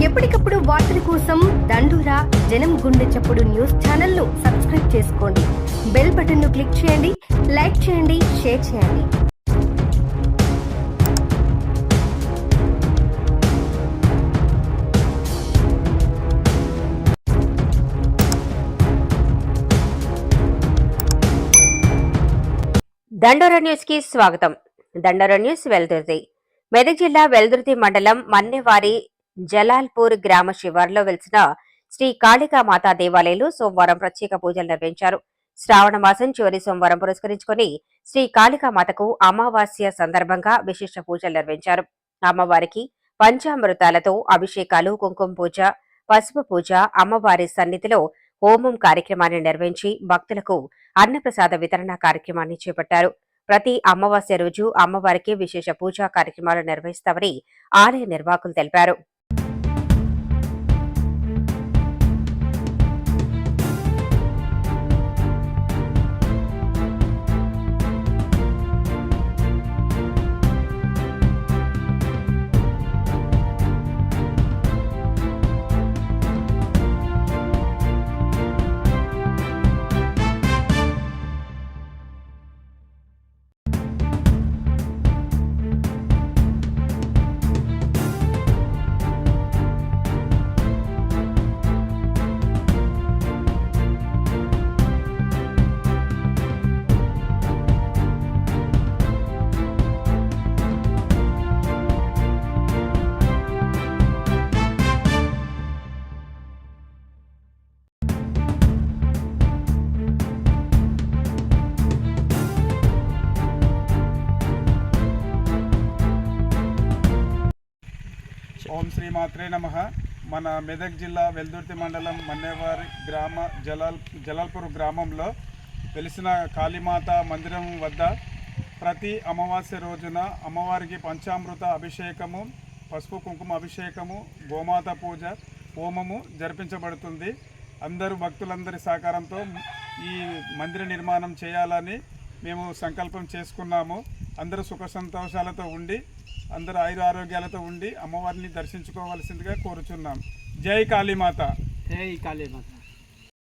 ఎప్పటికప్పుడు వార్తల కోసం దండూరా జనం గుండె చప్పుడు న్యూస్ ఛానల్ ను సబ్స్క్రైబ్ చేసుకోండి. బెల్ బటన్ ను క్లిక్ చేయండి, లైక్ చేయండి, షేర్ చేయండి. దండోరా న్యూస్ కి స్వాగతం. దండోరా న్యూస్ వెల్దుర్తి. మెదక్ జిల్లా వెల్దుర్తి మండలం మన్నెవారి జలాల్పూర్ గ్రామ శివార్లో వెలిసిన శ్రీ కాళికామాతా దేవాలయంలో సోమవారం ప్రత్యేక పూజలు నిర్వహించారు. శ్రావణ మాసం చివరి సోమవారం పురస్కరించుకుని శ్రీ కాళికామాతకు అమావాస్య సందర్భంగా విశిష్ట పూజలు నిర్వహించారు. అమ్మవారికి పంచామృతాలతో అభిషేకాలు, కుంకుమ పూజ, పసుపు పూజ, అమ్మవారి సన్నిధిలో హోమం కార్యక్రమాన్ని నిర్వహించి భక్తులకు అన్నప్రసాద వితరణ కార్యక్రమాన్ని చేపట్టారు. ప్రతి అమావాస్య రోజు అమ్మవారికి విశేష పూజా కార్యక్రమాలు నిర్వహిస్తామని ఆలయ నిర్వాహకులు తెలిపారు. ఓం శ్రీ మాత్రే నమః. మన మెదక్ జిల్లా వెల్దుర్తి మండలం మన్నెవారి గ్రామ జలాల్పూర్ గ్రామంలో వెలిసిన కాళీమాత మందిరం వద్ద ప్రతి అమావాస్య రోజున అమ్మవారికి పంచామృత అభిషేకము, పసుపు కుంకుమ అభిషేకము, గోమాత పూజ, హోమము జరిపించబడుతుంది. అందరూ భక్తులందరి సహకారంతో ఈ మందిర నిర్మాణం చేయాలని మేము సంకల్పం చేసుకున్నాము. అందరూ సుఖ సంతోషాలతో ఉండి, అందరూ ఆయుర ఆరోగ్యాలతో ఉండి అమ్మవారిని దర్శించుకోవాల్సిందిగా కోరుచున్నాం. జై కాళీమాత. జై కాళీమాత.